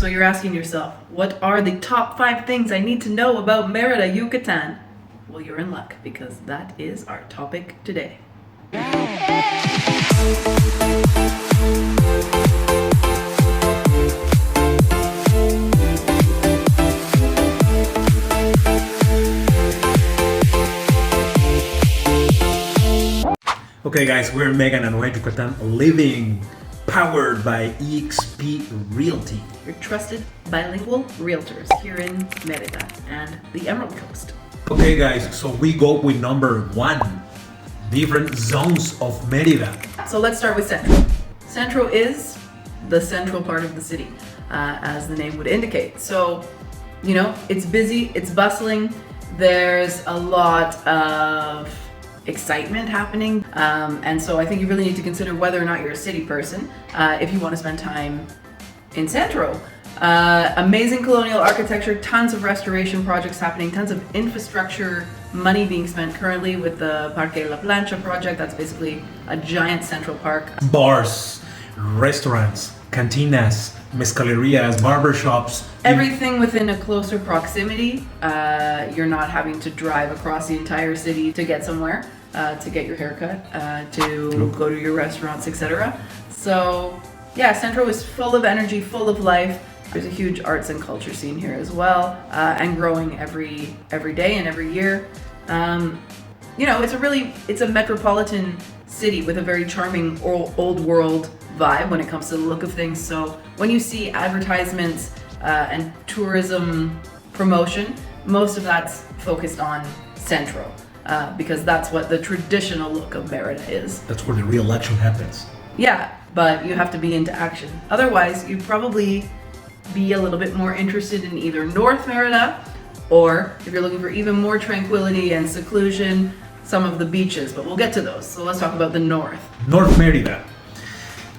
So you're asking yourself, what are the top 5 things I need to know about Merida, Yucatan? Well, you're in luck because that is our topic today. Okay guys, we're Meghan and we're Yucatan Living, powered by EXP Realty. Your trusted bilingual realtors here in Merida and the Emerald Coast. Okay guys, so we go with number 1, different zones of Merida. So let's start with Centro. Centro is the central part of the city, as the name would indicate. So, you know, it's busy, it's bustling, there's a lot of excitement happening, and so I think you really need to consider whether or not you're a city person if you want to spend time in Centro. Amazing colonial architecture, tons of restoration projects happening, tons of infrastructure money being spent currently with the Parque La Plancha project. That's basically a giant central park. Bars, restaurants, cantinas, mezcalerias, barbershops. Everything within a closer proximity. You're not having to drive across the entire city to get somewhere, to get your haircut, to go to your restaurants, etc. So yeah, Centro is full of energy, full of life. There's a huge arts and culture scene here as well, and growing every day and every year. You know, it's a metropolitan city with a very charming old world vibe when it comes to the look of things. So when you see advertisements and tourism promotion, most of that's focused on Centro, because that's what the traditional look of Merida is. That's where the real action happens. Yeah, but you have to be into action. Otherwise, you'd probably be a little bit more interested in either North Merida, or if you're looking for even more tranquility and seclusion, some of the beaches, but we'll get to those. So let's talk about the north. North Merida.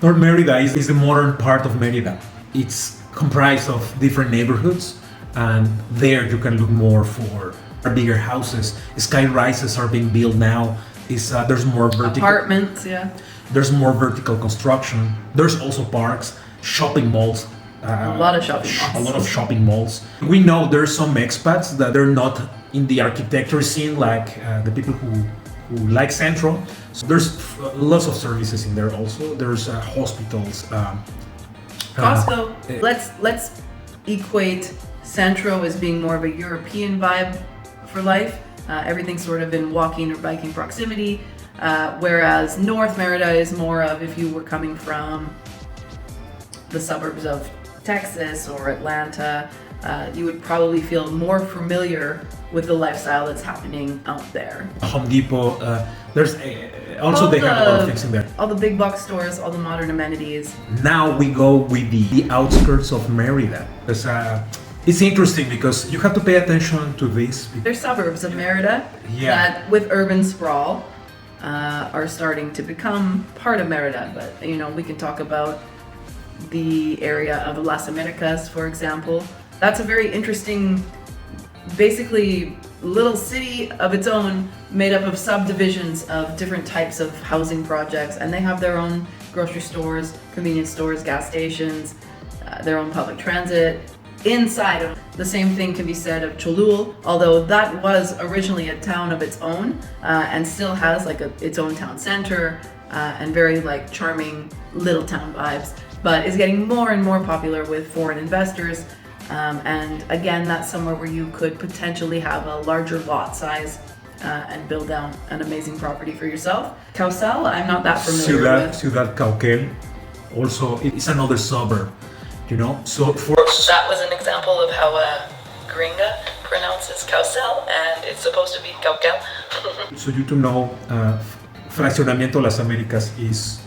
North Merida is the modern part of Merida. It's comprised of different neighborhoods, and there you can look more for bigger houses. Sky rises are being built now. There's more vertical apartments, yeah. There's more vertical construction. There's also parks, shopping malls. A lot of shopping malls. A lot of shopping malls. We know there's some expats that they're not in the architecture scene like the people who like Centro. So there's lots of services in there also. There's hospitals. Costco. Let's equate Centro as being more of a European vibe for life. Everything's sort of in walking or biking proximity, whereas North Merida is more of if you were coming from the suburbs of Texas or Atlanta, you would probably feel more familiar with the lifestyle that's happening out there. Home Depot, there's also they have a lot of things in there. All the big box stores, all the modern amenities. Now we go with the outskirts of Merida. It's interesting because you have to pay attention to this. They're suburbs of Merida that with urban sprawl are starting to become part of Merida, but you know, we can talk about the area of Las Americas, for example. That's a very interesting, basically little city of its own, made up of subdivisions of different types of housing projects, and they have their own grocery stores, convenience stores, gas stations, their own public transit. Inside of the same thing can be said of Cholul, although that was originally a town of its own, and still has like its own town center, and very like charming little town vibes, but is getting more and more popular with foreign investors. And again, that's somewhere where you could potentially have a larger lot size and build down an amazing property for yourself. Caucel, I'm not that familiar with. Ciudad Cauquel, also it's another suburb, you know. So that was an example of how a gringa pronounces Caucel, and it's supposed to be Cauquel. So you to know, Fraccionamiento Las Américas is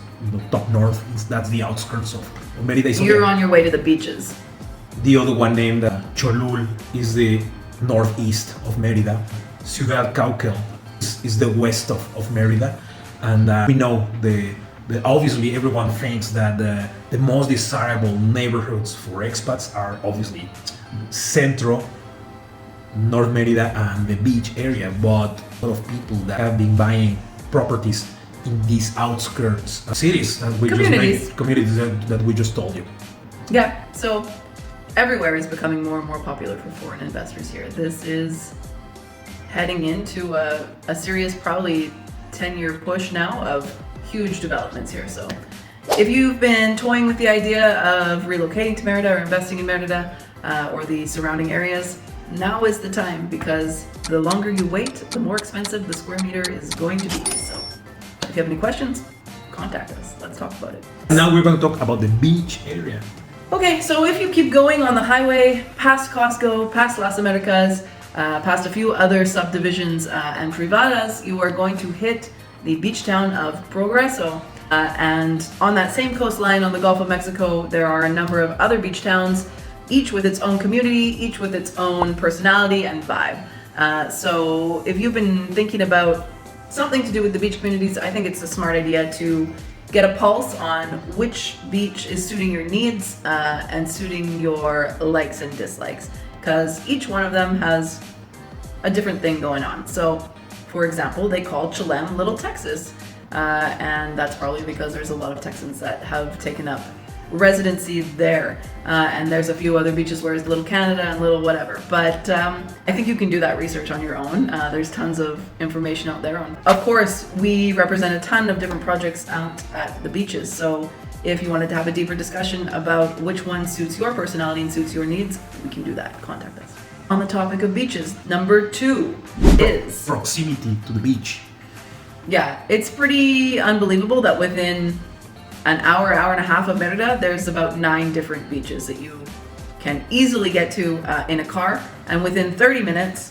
top north. That's the outskirts of Merida. You're on your way to the beaches. The other one named Cholul is the northeast of Merida. Ciudad Cauquel is the west of Merida. And we know obviously everyone thinks that the most desirable neighborhoods for expats are obviously Centro, North Merida, and the beach area. But a lot of people that have been buying properties in these outskirts cities that we communities that we just told you. Yeah, so everywhere is becoming more and more popular for foreign investors here. This is heading into a serious, probably 10-year push now of huge developments here. So if you've been toying with the idea of relocating to Merida or investing in Merida or the surrounding areas, now is the time, because the longer you wait, the more expensive the square meter is going to be. So if you have any questions, contact us. Let's talk about it. Now we're going to talk about the beach area. Okay, so if you keep going on the highway, past Costco, past Las Americas, past a few other subdivisions and privadas, you are going to hit the beach town of Progreso. And on that same coastline on the Gulf of Mexico, there are a number of other beach towns, each with its own community, each with its own personality and vibe. So if you've been thinking about something to do with the beach communities, I think it's a smart idea to get a pulse on which beach is suiting your needs and suiting your likes and dislikes, because each one of them has a different thing going on. So, for example, they call Cholem Little Texas, and that's probably because there's a lot of Texans that have taken up residency there, and there's a few other beaches where it's Little Canada and Little whatever, but I think you can do that research on your own. There's tons of information out there. Of course, we represent a ton of different projects out at the beaches, so if you wanted to have a deeper discussion about which one suits your personality and suits your needs, we can do that. Contact us. On the topic of beaches, number 2 is proximity to the beach. Yeah, it's pretty unbelievable that within an hour, hour and a half of Merida, there's about 9 different beaches that you can easily get to in a car, and within 30 minutes,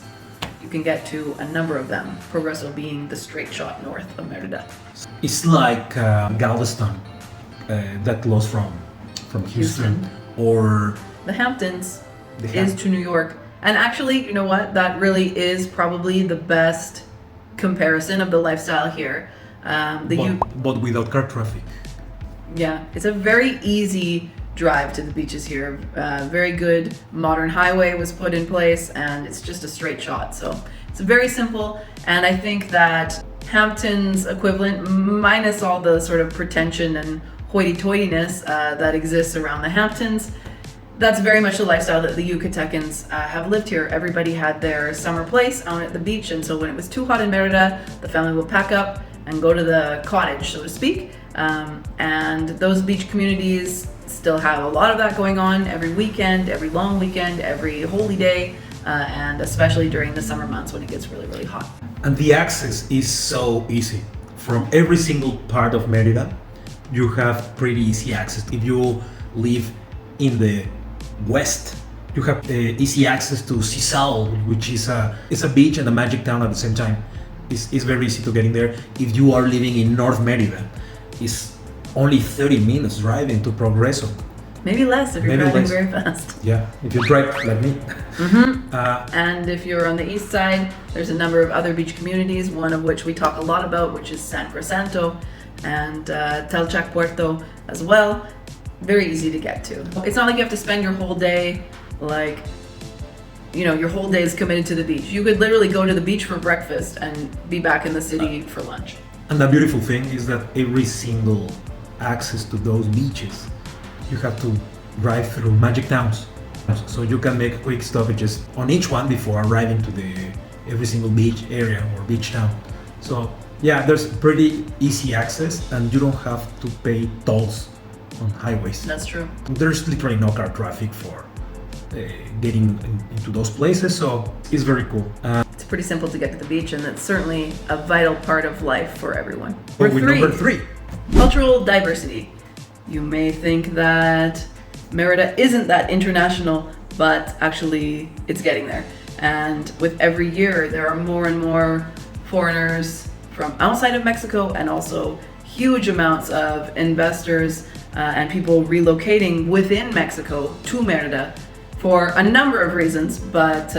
you can get to a number of them, Progreso being the straight shot north of Merida. It's like Galveston, that close from Houston, or the Hamptons is to New York. And actually, you know what? That really is probably the best comparison of the lifestyle here. But without car traffic. Yeah, it's a very easy drive to the beaches here. Very good modern highway was put in place, and it's just a straight shot. So it's very simple, and I think that Hampton's equivalent, minus all the sort of pretension and hoity-toityness that exists around the Hamptons, that's very much the lifestyle that the Yucatecans have lived here. Everybody had their summer place out at the beach, and so when it was too hot in Merida, the family would pack up and go to the cottage, so to speak. And those beach communities still have a lot of that going on every weekend, every long weekend, every holy day, and especially during the summer months when it gets really, really hot. And the access is so easy. From every single part of Merida, you have pretty easy access. If you live in the west, you have easy access to Sisal, which is it's a beach and a magic town at the same time. It's very easy to get in there. If you are living in North Merida, it's only 30 minutes driving to Progreso. Maybe less if you're driving very fast. Yeah, if you drive like me. Mm-hmm. And if you're on the east side, there's a number of other beach communities, one of which we talk a lot about, which is San Crisanto and Telchac Puerto as well. Very easy to get to. It's not like you have to spend your whole day, like, you know, your whole day is committed to the beach. You could literally go to the beach for breakfast and be back in the city for lunch. And the beautiful thing is that every single access to those beaches, you have to drive through magic towns. So you can make quick stoppages on each one before arriving to every single beach area or beach town. So yeah, there's pretty easy access, and you don't have to pay tolls on highways. That's true. There's literally no car traffic for getting into those places, so it's very cool. It's pretty simple to get to the beach, and that's certainly a vital part of life for everyone. Number three. Cultural diversity. You may think that Merida isn't that international, but actually it's getting there. And with every year, there are more and more foreigners from outside of Mexico, and also huge amounts of investors and people relocating within Mexico to Merida for a number of reasons, but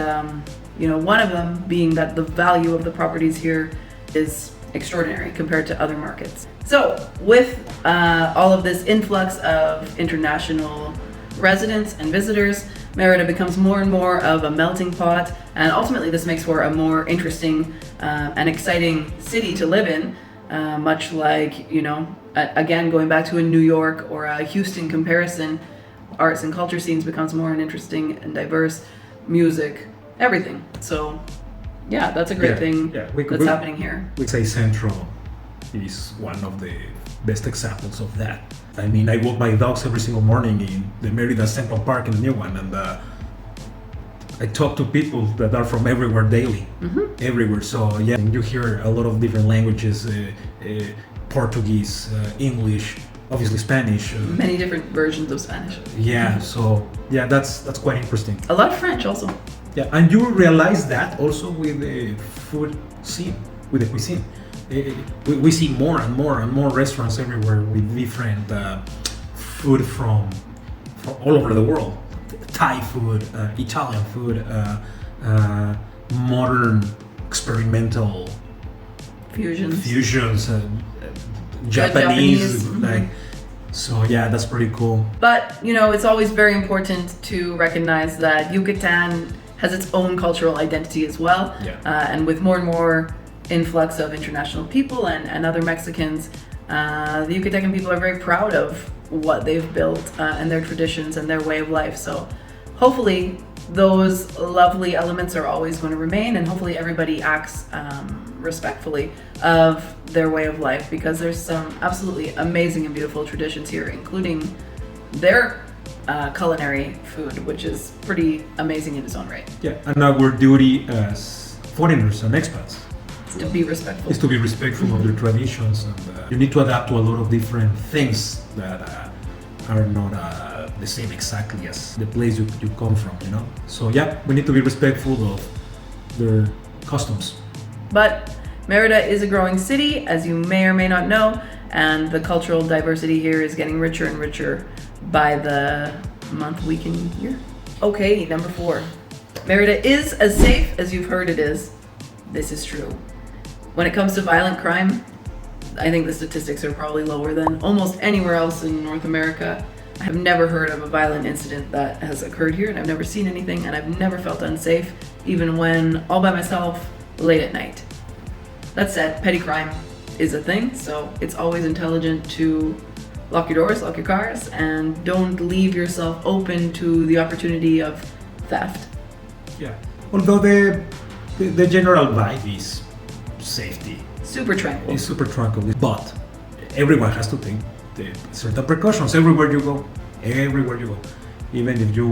you know, one of them being that the value of the properties here is extraordinary compared to other markets. So with all of this influx of international residents and visitors, Merida becomes more and more of a melting pot, and ultimately this makes for a more interesting and exciting city to live in, much like, you know, again, going back to a New York or a Houston comparison, arts and culture scenes becomes more and interesting and diverse, music, everything. So yeah, that's a great thing that's happening here. We say Central is one of the best examples of that. I mean, I walk my dogs every single morning in the Merida Central Park in the new one, and I talk to people that are from everywhere daily, everywhere. So yeah, you hear a lot of different languages, Portuguese, English, obviously Spanish. Many different versions of Spanish. Yeah, so yeah, that's quite interesting. A lot of French also. Yeah, and you realize that also with the food scene, with the cuisine. We see more and more restaurants everywhere with different food from all over the world. Thai food, Italian food, modern experimental fusions, Japanese, like. So yeah, that's pretty cool. But it's always very important to recognize that Yucatan has its own cultural identity as well. Yeah. And with more and more influx of international people and other Mexicans, the Yucatecan people are very proud of what they've built and their traditions and their way of life. So hopefully those lovely elements are always going to remain, and hopefully everybody acts respectfully of their way of life, because there's some absolutely amazing and beautiful traditions here, including their culinary food, which is pretty amazing in its own right. Yeah, and our duty as foreigners and expats to be respectful. Is to be respectful of their traditions, and you need to adapt to a lot of different things that are not the same exactly as the place you come from, So yeah, we need to be respectful of their customs. But Merida is a growing city, as you may or may not know, and the cultural diversity here is getting richer and richer by the month, week, and year. Okay, number 4. Merida is as safe as you've heard it is. This is true. When it comes to violent crime, I think the statistics are probably lower than almost anywhere else in North America. I have never heard of a violent incident that has occurred here, and I've never seen anything, and I've never felt unsafe, even when all by myself, late at night. That said, petty crime is a thing, so it's always intelligent to lock your doors, lock your cars, and don't leave yourself open to the opportunity of theft. Yeah. Although the general vibe is safety. Super tranquil. It's super tranquil, but everyone has to take the certain precautions everywhere you go. Even if you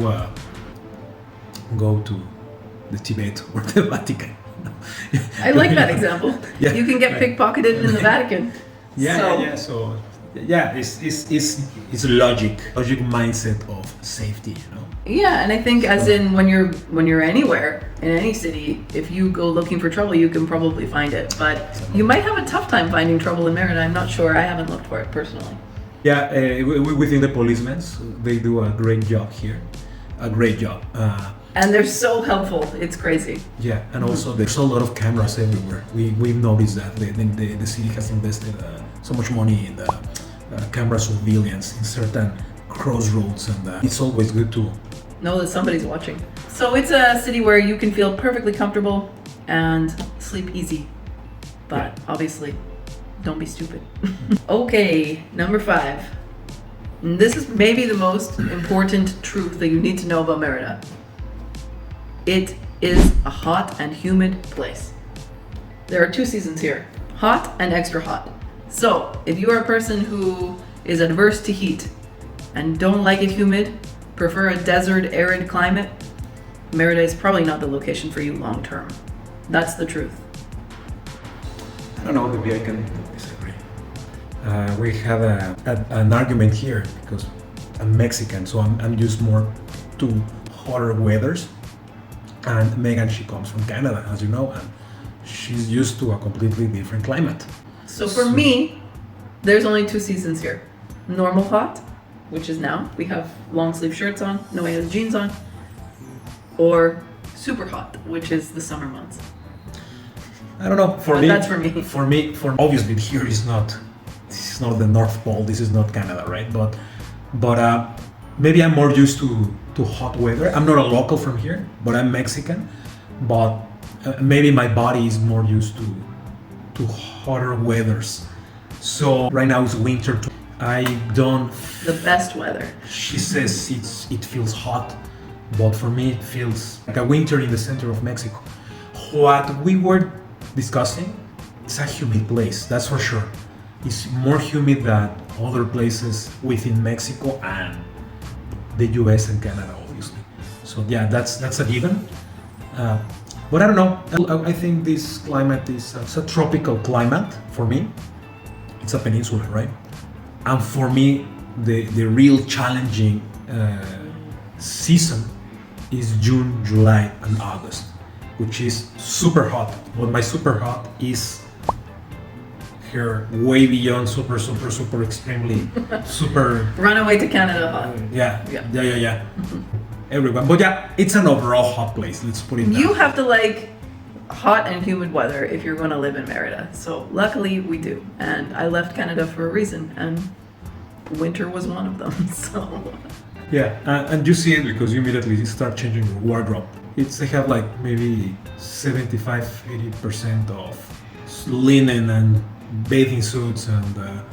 go to the Tibet or the Vatican. I like that example. Yeah. You can get pickpocketed in the Vatican. So it's logic mindset of safety, Yeah, and I think as in when you're anywhere in any city, if you go looking for trouble, you can probably find it. But you might have a tough time finding trouble in Merida. I'm not sure. I haven't looked for it personally. Yeah, within the policemen, they do a great job here. A great job. And they're so helpful. It's crazy. Yeah, and also there's a lot of cameras everywhere. We've noticed that the city has invested so much money in the camera surveillance in certain crossroads, and it's always good to know that somebody's watching. So it's a city where you can feel perfectly comfortable and sleep easy. But obviously, don't be stupid. Okay, number 5. And this is maybe the most important truth that you need to know about Merida. It is a hot and humid place. There are 2 seasons here, hot and extra hot. So if you are a person who is adverse to heat and don't like it humid, prefer a desert, arid climate, Merida is probably not the location for you long term. That's the truth. I don't know, maybe I can disagree. We have an argument here because I'm Mexican, so I'm used more to hotter weathers. And Meghan, she comes from Canada, as you know, and she's used to a completely different climate. So for me, there's only 2 seasons here. Normal hot, which is now. We have long sleeve shirts on, Noe has jeans on. Or super hot, which is the summer months. I don't know. That's for me. For me, obviously here is not. This is not the North Pole. This is not Canada, right? But maybe I'm more used to hot weather. I'm not a local from here, but I'm Mexican. But maybe my body is more used to hotter weathers. So right now it's winter. I don't. The best weather. She says it feels hot, but for me it feels like a winter in the center of Mexico. What we were discussing, it's a humid place, that's for sure. It's more humid than other places within Mexico and the US and Canada, obviously. So yeah, that's a given. But I don't know. I think this climate is it's a tropical climate for me. It's a peninsula, right? And for me, the real challenging season is June, July, and August, which is super hot. But my super hot is here way beyond super extremely super. Run away to Canada hot. Yeah. Everyone, but yeah, it's an overall hot place. Let's put it. You have to like hot and humid weather if you're going to live in Merida. So luckily we do, and I left Canada for a reason, and winter was one of them. So yeah, and you see it because you immediately start changing your wardrobe. They have like maybe 75-80% of linen and bathing suits and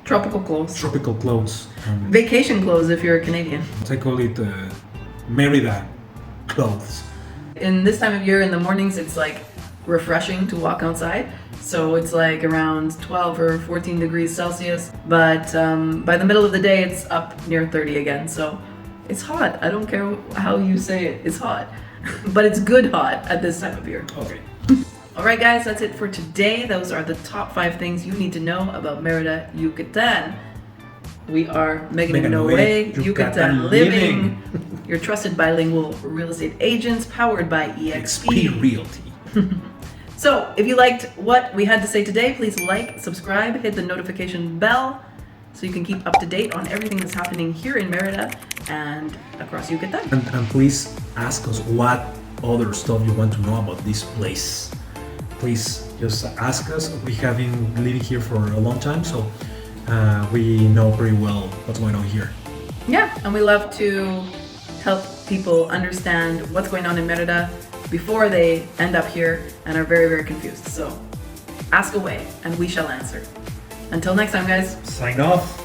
tropical clothes. Vacation clothes if you're a Canadian. I call it Merida clothes. In this time of year in the mornings it's like refreshing to walk outside. So it's like around 12 or 14 degrees Celsius, but by the middle of the day it's up near 30 again. So it's hot. I don't care how you say it. It's hot. But it's good hot at this time of year. Okay. Alright guys, that's it for today. Those are the top 5 things you need to know about Merida, Yucatan. We are Meghan No Way, Yucatan Living, your trusted bilingual real estate agents powered by EXP Realty. So, if you liked what we had to say today, please like, subscribe, hit the notification bell so you can keep up to date on everything that's happening here in Merida and across Yucatan. And please ask us what other stuff you want to know about this place. Please just ask us. We have been living here for a long time, so we know pretty well what's going on here. Yeah, and we love to help people understand what's going on in Merida before they end up here and are very, very confused. So ask away and we shall answer. Until next time, guys. Sign off.